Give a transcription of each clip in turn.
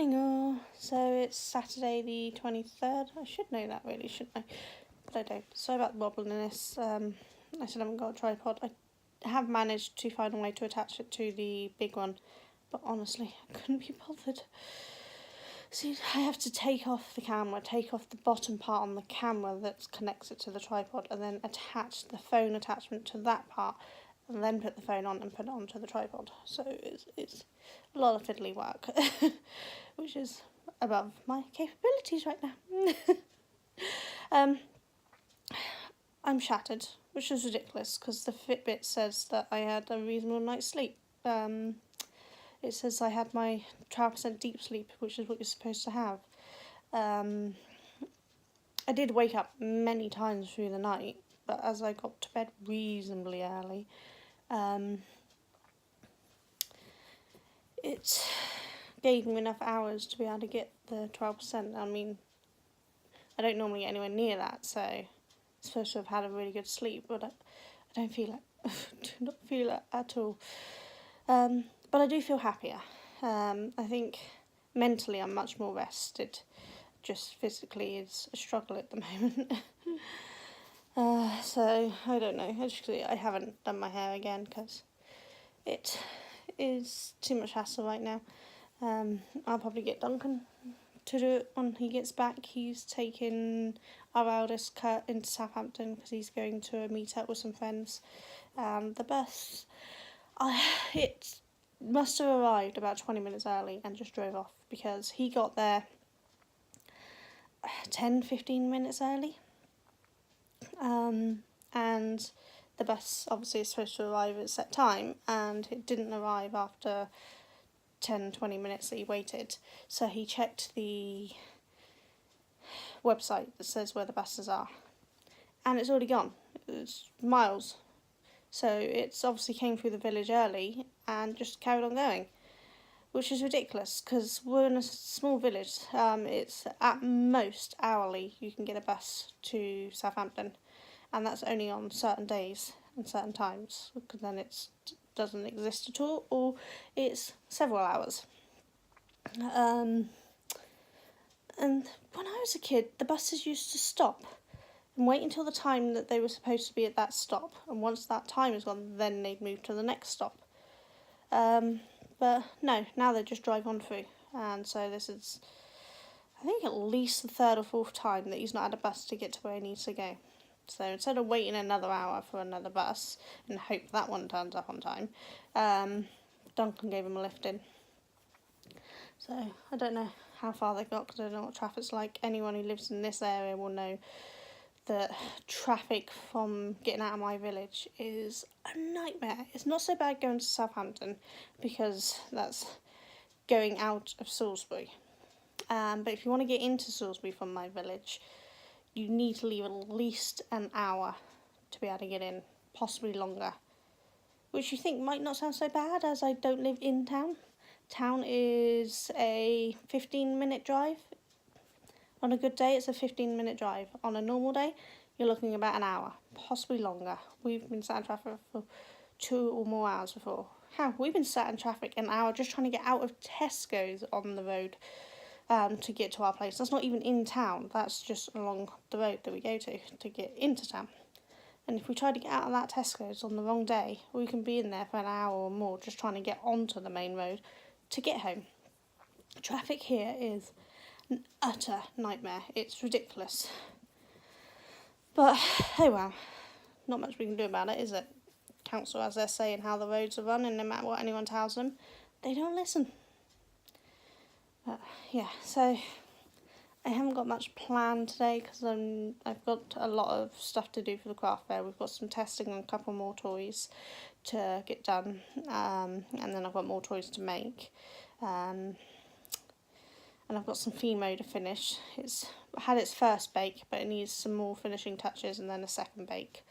Morning all. So it's Saturday the 23rd. I should know that really, shouldn't I? But I don't. Sorry about the wobbliness. I still haven't got a tripod. I have managed to find a way to attach it to the big one, but honestly, I couldn't be bothered. See, I have to take off the camera, take off the bottom part on the camera that connects it to the tripod, and then attach the phone attachment to that part, and then put the phone on and put it onto the tripod. So it's a lot of fiddly work, which is above my capabilities right now. I'm shattered, which is ridiculous because the Fitbit says that I had a reasonable night's sleep. It says I had my 12% deep sleep, which is what you're supposed to have. I did wake up many times through the night, but as I got to bed reasonably early, it gave me enough hours to be able to get the 12%. I mean, I don't normally get anywhere near that, so I'm supposed to have had a really good sleep, but I don't feel it. I do not feel it at all. But I do feel happier. I think mentally I'm much more rested. Just physically it's a struggle at the moment. So I don't know. Actually, I haven't done my hair again because it is too much hassle right now. I'll probably get Duncan to do it when he gets back. He's taking our eldest Kurt into Southampton because he's going to a meet up with some friends. The bus, it must have arrived about 20 minutes early and just drove off because he got there 10-15 minutes early. And the bus obviously is supposed to arrive at a set time, and it didn't arrive after 10-20 minutes that he waited. So he checked the website that says where the buses are, and it's already gone. It's miles. So it's obviously came through the village early and just carried on going, which is ridiculous because we're in a small village. It's at most hourly you can get a bus to Southampton, and that's only on certain days and certain times, because then it doesn't exist at all, or it's several hours. And when I was a kid, the buses used to stop and wait until the time that they were supposed to be at that stop, and once that time is gone, then they'd move to the next stop. But no, now they just drive on through, and so this is, I think, at least the third or fourth time that he's not had a bus to get to where he needs to go. So instead of waiting another hour for another bus and hope that one turns up on time, Duncan gave him a lift in. So I don't know how far they got because I don't know what traffic's like. Anyone who lives in this area will know that traffic from getting out of my village is a nightmare. It's not so bad going to Southampton because that's going out of Salisbury. But if you want to get into Salisbury from my village, you need to leave at least an hour to be able to get in, possibly longer. Which you think might not sound so bad, as I don't live in town. Town is a 15-minute drive. On a good day, it's a 15-minute drive. On a normal day, you're looking about an hour, possibly longer. We've been sat in traffic for 2 or more hours before. We've been sat in traffic an hour just trying to get out of Tesco's on the road to get to our place. That's not even in town. That's just along the road that we go to get into town. And if we try to get out of that Tesco's on the wrong day, we can be in there for an hour or more just trying to get onto the main road to get home. Traffic here is an utter nightmare. It's ridiculous. But, oh well, not much we can do about it, is it? Council has their say in how the roads are run, and no matter what anyone tells them, they don't listen. But, yeah, so I haven't got much planned today because I've got a lot of stuff to do for the craft fair. We've got some testing and a couple more toys to get done, and then I've got more toys to make. And I've got some Fimo to finish. It's had its first bake, but it needs some more finishing touches and then a second bake.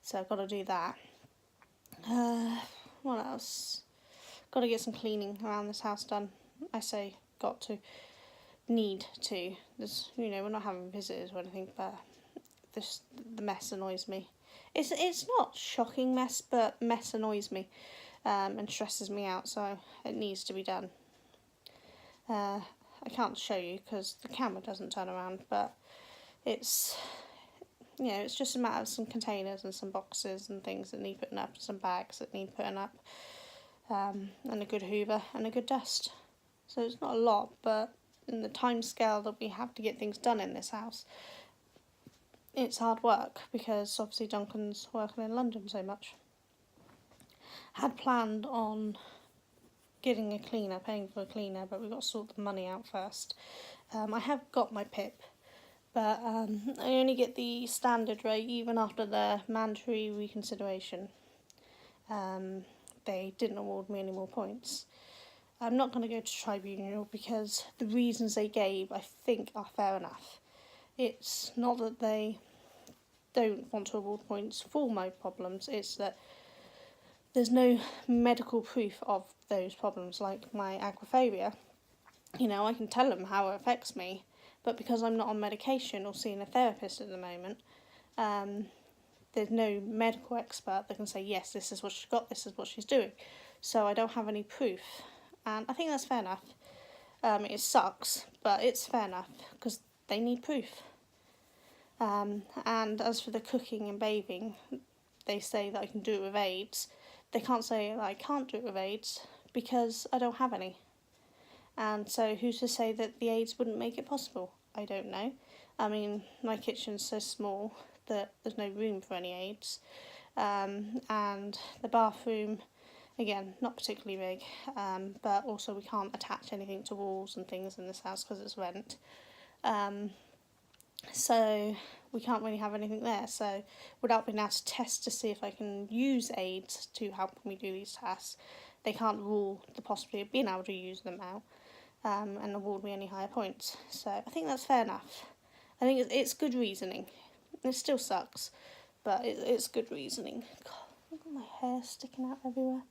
So I've got to do that. What else? Got to get some cleaning around this house done. I say got to. Need to. There's, we're not having visitors or anything, but the mess annoys me. It's not shocking mess, but mess annoys me and stresses me out, so it needs to be done. I can't show you because the camera doesn't turn around, but it's, you know, it's just a matter of some containers and some boxes and things that need putting up, some bags that need putting up, and a good hoover and a good dust. So it's not a lot, but in the time scale that we have to get things done in this house, it's hard work because obviously Duncan's working in London so much. Had planned on getting a cleaner, paying for a cleaner, but we've got to sort the money out first. I have got my PIP, but I only get the standard rate even after the mandatory reconsideration. They didn't award me any more points. I'm not going to go to tribunal because the reasons they gave, I think, are fair enough. It's not that they don't want to award points for my problems, it's that there's no medical proof of those problems, like my agoraphobia. You know, I can tell them how it affects me, but because I'm not on medication or seeing a therapist at the moment, there's no medical expert that can say, yes, this is what she's got, this is what she's doing. So I don't have any proof, and I think that's fair enough. It sucks, but it's fair enough, because they need proof. And as for the cooking and bathing, they say that I can do it with aids. They can't say that I can't do it with aids because I don't have any. And so who's to say that the aids wouldn't make it possible? I don't know. I mean, my kitchen's so small that there's no room for any aids. And the bathroom, again, not particularly big, but also we can't attach anything to walls and things in this house because it's rent. So we can't really have anything there. So without being able to test to see if I can use aids to help me do these tasks, they can't rule the possibility of being able to use them out and award me any higher points. So I think that's fair enough. I think it's good reasoning. It still sucks, but it's good reasoning. God, look at my hair sticking out everywhere.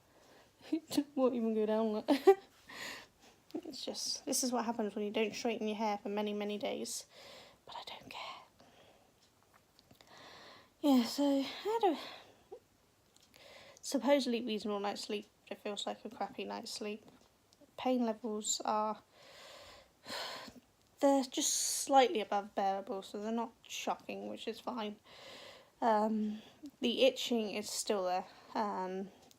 It won't even go down. It's just, this is what happens when you don't straighten your hair for many, many days. But I don't care. Yeah, so I had a supposedly reasonable night's sleep, but it feels like a crappy night's sleep. Pain levels are, they're just slightly above bearable, so they're not shocking, which is fine. The itching is still there.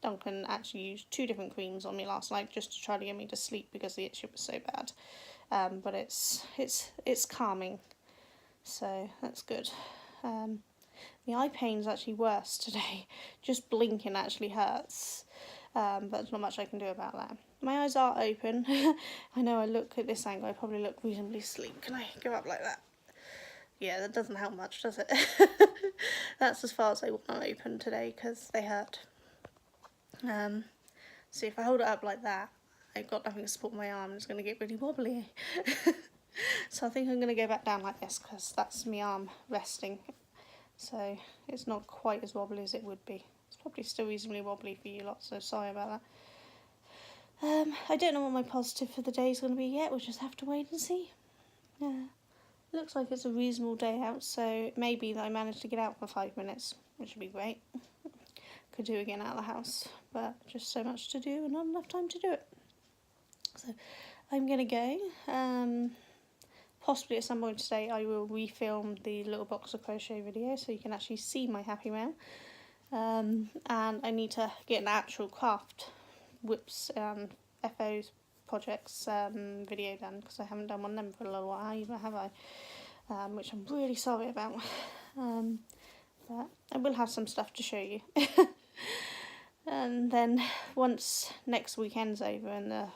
Duncan actually used 2 different creams on me last night just to try to get me to sleep because the itching was so bad. But it's calming. So that's good. The eye pain's actually worse today. Just blinking actually hurts. But there's not much I can do about that. My eyes are open. I know I look at this angle, I probably look reasonably asleep. Can I go up like that? Yeah, that doesn't help much, does it? That's as far as I want them open today because they hurt. So if I hold it up like that, I've got nothing to support my arm, it's going to get really wobbly. So I think I'm going to go back down like this because that's my arm resting. So it's not quite as wobbly as it would be. It's probably still reasonably wobbly for you lot, so sorry about that. I don't know what my positive for the day is going to be yet. We'll just have to wait and see. Looks like it's a reasonable day out, so it may be that I managed to get out for 5 minutes, which would be great. Could do again out of the house, but just so much to do and not enough time to do it. So I'm going to go. Possibly at some point today I will refilm the little box of crochet video so you can actually see my happy mail. And I need to get an actual craft whips and FOs projects video done because I haven't done one of them for a little while either, have I? Which I'm really sorry about. But I will have some stuff to show you. And then once next weekend's over and the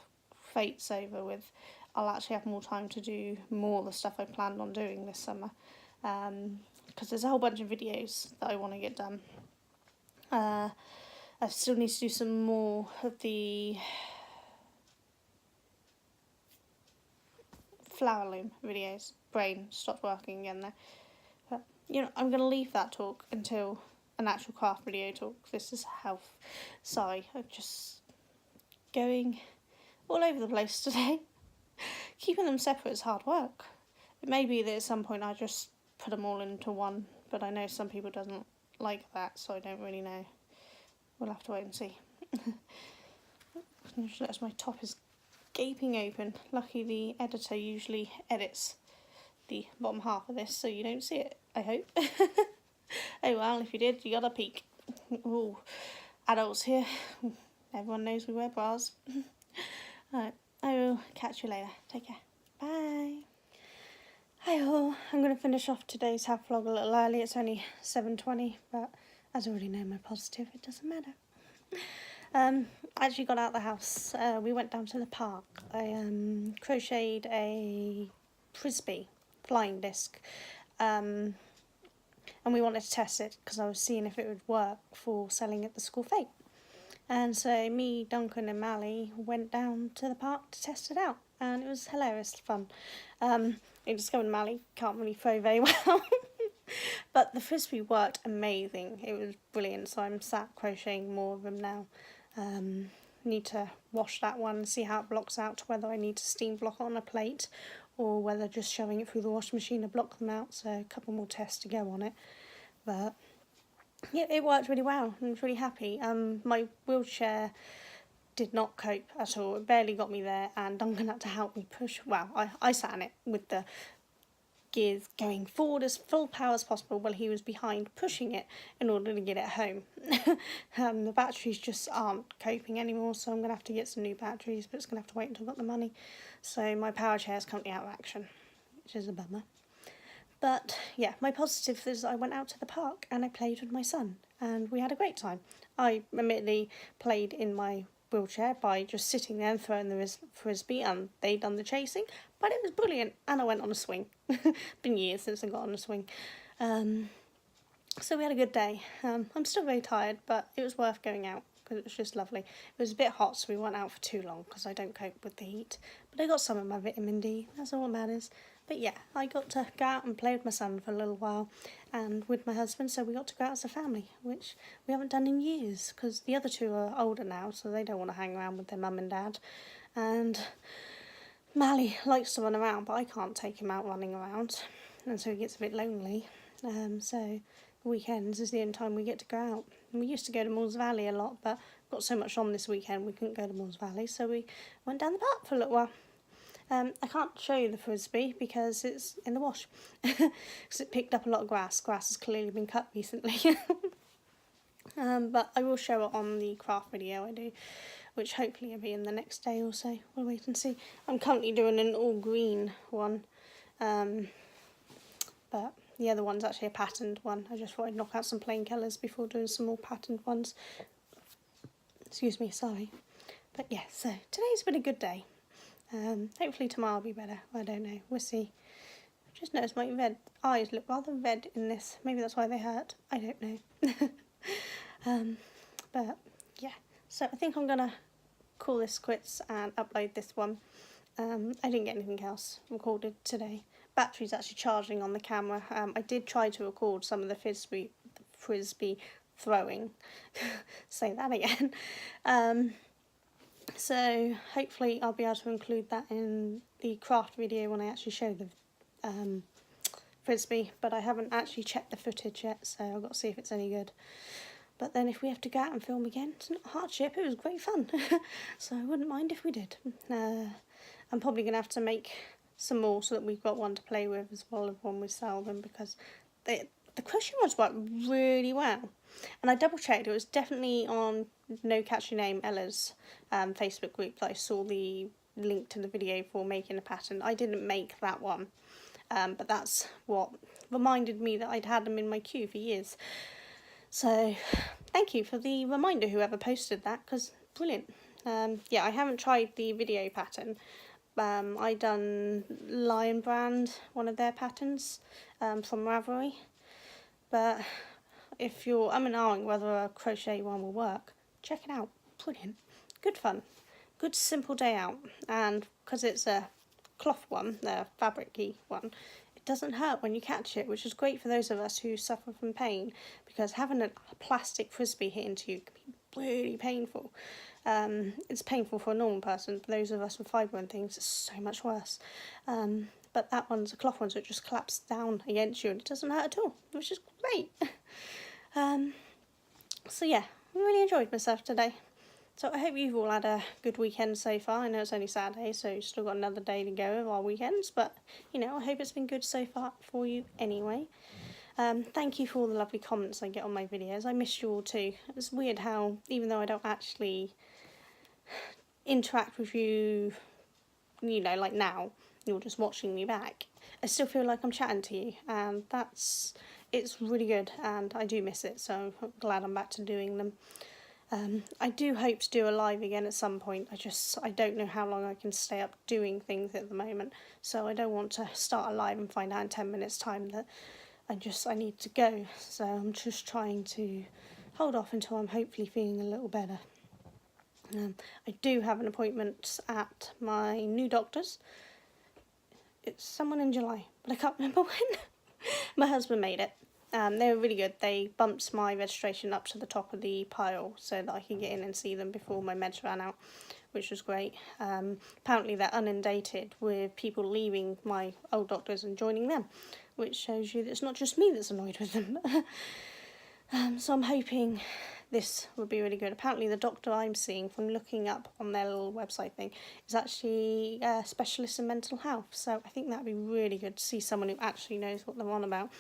fate's over with, I'll actually have more time to do more of the stuff I planned on doing this summer. Because there's a whole bunch of videos that I want to get done. I still need to do some more of the flower loom videos. Brain stopped working again there. But, you know, I'm going to leave that talk until an actual craft video talk. This is health. Sorry, I'm just going all over the place today. Keeping them separate is hard work. It may be that at some point I just put them all into one, but I know some people doesn't like that, so I don't really know. We'll have to wait and see. Just notice my top is gaping open. Lucky the editor usually edits the bottom half of this so you don't see it, I hope. Oh well, if you did, you got a peek. Ooh, adults here. Everyone knows we wear bras. Alright, I will catch you later. Take care. Bye. Hi all, I'm going to finish off today's half vlog a little early. It's only 7:20, but as I already know my positive, it doesn't matter. I actually got out of the house. We went down to the park. I crocheted a frisbee flying disc, and we wanted to test it because I was seeing if it would work for selling at the school fete. And so me, Duncan and Mally went down to the park to test it out, and it was hilarious fun. I discovered Mally can't really throw very well, but the frisbee worked amazing. It was brilliant, so I'm sat crocheting more of them now. Need to wash that one and see how it blocks out, whether I need to steam block it on a plate or whether just shoving it through the washing machine to block them out. So a couple more tests to go on it, but yeah, it worked really well. I was really happy. My wheelchair did not cope at all. It barely got me there, and Duncan had to help me push. Well, I sat in it with the gears going forward as full power as possible while he was behind pushing it in order to get it home. The batteries just aren't coping anymore, so I'm going to have to get some new batteries, but it's going to have to wait until I've got the money. So my power chair is currently out of action, which is a bummer. But yeah, my positive is I went out to the park and I played with my son and we had a great time. I admittedly played in my wheelchair by just sitting there and throwing the frisbee, and they done the chasing, but it was brilliant, and I went on a swing. Been years since I got on a swing. So we had a good day. I'm still very tired, but it was worth going out because it was just lovely. It was a bit hot, so we weren't out for too long because I don't cope with the heat, but I got some of my vitamin D, that's all that matters. But yeah, I got to go out and play with my son for a little while and with my husband, so we got to go out as a family, which we haven't done in years because the other two are older now, so they don't want to hang around with their mum and dad. And Mally likes to run around, but I can't take him out running around, and so he gets a bit lonely. So weekends is the only time we get to go out. And we used to go to Moores Valley a lot, but got so much on this weekend we couldn't go to Moores Valley, so we went down the park for a little while. I can't show you the frisbee because it's in the wash because it picked up a lot of grass. Grass has clearly been cut recently. But I will show it on the craft video I do, which hopefully will be in the next day or so. We'll wait and see. I'm currently doing an all green one, but the other one's actually a patterned one. I just thought I'd knock out some plain colours before doing some more patterned ones. Excuse me, sorry. But yeah, so today's been a good day. Hopefully tomorrow will be better. I don't know. We'll see. I just noticed my red eyes look rather red in this. Maybe that's why they hurt. I don't know. But yeah. So I think I'm going to call this quits and upload this one. I didn't get anything else recorded today. Battery's actually charging on the camera. I did try to record some of the frisbee throwing. Say that again. So hopefully I'll be able to include that in the craft video when I actually show the frisbee, but I haven't actually checked the footage yet, so I've got to see if it's any good. But then if we have to go out and film again, it's not a hardship, it was great fun. So I wouldn't mind if we did. I'm probably going to have to make some more so that we've got one to play with as well as one we sell them, because the crochet ones work really well. And I double checked, it was definitely on No Catchy Name Ella's Facebook group that I saw the link to the video for making a pattern. I didn't make that one, but that's what reminded me that I'd had them in my queue for years. So thank you for the reminder, whoever posted that, because brilliant. Yeah, I haven't tried the video pattern. I done Lion Brand, one of their patterns from Ravelry, but if you're umming whether a crochet one will work, check it out. Brilliant. Good fun. Good simple day out. And because it's a cloth one, a fabric-y one, it doesn't hurt when you catch it, which is great for those of us who suffer from pain, because having a plastic frisbee hit into you can be really painful. It's painful for a normal person. For those of us with fibre and things, it's so much worse. But that one's a cloth one, so it just collapses down against you and it doesn't hurt at all, which is great. So yeah, I really enjoyed myself today. So I hope you've all had a good weekend so far. I know it's only Saturday, so you've still got another day to go of our weekends, but you know, I hope it's been good so far for you anyway. Thank you for all the lovely comments I get on my videos. I miss you all too. It's weird how, even though I don't actually interact with you, you know, like now, you're just watching me back, I still feel like I'm chatting to you, and it's really good, and I do miss it, so I'm glad I'm back to doing them. I do hope to do a live again at some point. I don't know how long I can stay up doing things at the moment, so I don't want to start a live and find out in 10 minutes time that I need to go, so I'm just trying to hold off until I'm hopefully feeling a little better. I do have an appointment at my new doctor's. It's someone in July, but I can't remember when. My husband made it. They were really good. They bumped my registration up to the top of the pile so that I could get in and see them before my meds ran out, which was great. Apparently they're inundated with people leaving my old doctors and joining them, which shows you that it's not just me that's annoyed with them. So I'm hoping this will be really good. Apparently the doctor I'm seeing, from looking up on their little website thing, is actually a specialist in mental health. So I think that would be really good to see someone who actually knows what they're on about,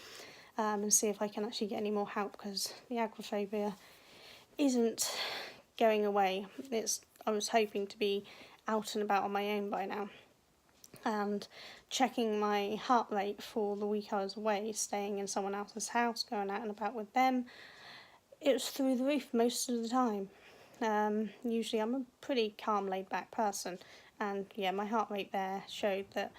and see if I can actually get any more help, because the agoraphobia isn't going away. I was hoping to be out and about on my own by now, and checking my heart rate for the week I was away, staying in someone else's house, going out and about with them, it was through the roof most of the time. Usually I'm a pretty calm, laid back person, and yeah, my heart rate there showed that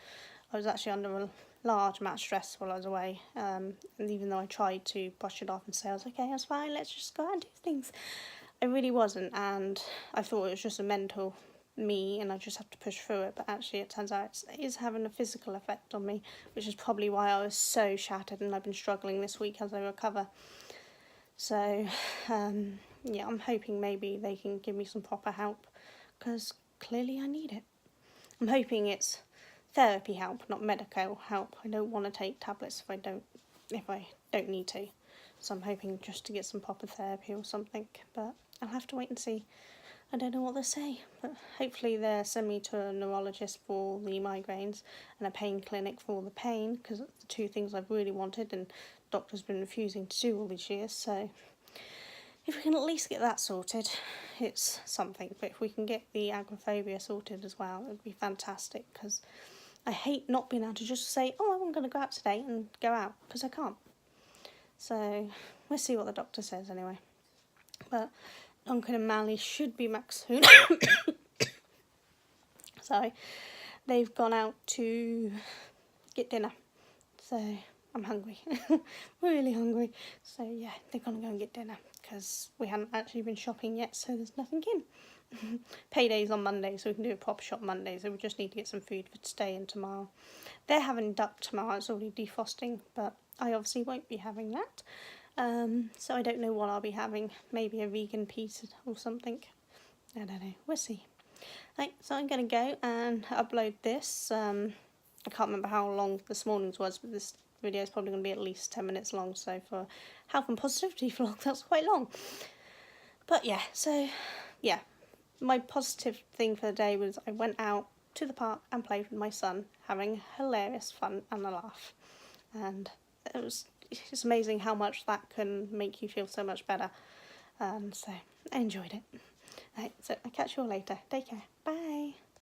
I was actually under a large amount of stress while I was away, and even though I tried to brush it off and say I was okay, I was fine, let's just go out and do things, I really wasn't, and I thought it was just a mental me and I just have to push through it, but actually it turns out it is having a physical effect on me, which is probably why I was so shattered and I've been struggling this week as I recover. So yeah, I'm hoping maybe they can give me some proper help, because clearly I need it. I'm hoping it's therapy help, not medical help. I don't want to take tablets if I don't need to. So I'm hoping just to get some proper therapy or something, but I'll have to wait and see. I don't know what they say, but hopefully they'll send me to a neurologist for the migraines and a pain clinic for the pain, because it's the two things I've really wanted and doctor's been refusing to do all these years. So if we can at least get that sorted, it's something. But if we can get the agoraphobia sorted as well, it would be fantastic, because I hate not being able to just say, oh, I'm going to go out today, and go out, because I can't. So we'll see what the doctor says anyway. But Duncan and Mally should be back soon. Sorry. They've gone out to get dinner. So I'm hungry. Really hungry. So yeah, they're going to go and get dinner, because we haven't actually been shopping yet, so there's nothing in. Payday's on Monday, so we can do a pop shop Monday, so we just need to get some food for today and tomorrow. They're having duck tomorrow, it's already defrosting, but I obviously won't be having that. So I don't know what I'll be having. Maybe a vegan pizza or something. I don't know. We'll see. Right, so I'm going to go and upload this. I can't remember how long this morning's was, but this video is probably going to be at least 10 minutes long. So for health and positivity vlog, that's quite long. But yeah, so yeah. My positive thing for the day was I went out to the park and played with my son, having hilarious fun and a laugh. And it's amazing how much that can make you feel so much better. So I enjoyed it. Right, so I'll catch you all later. Take care. Bye.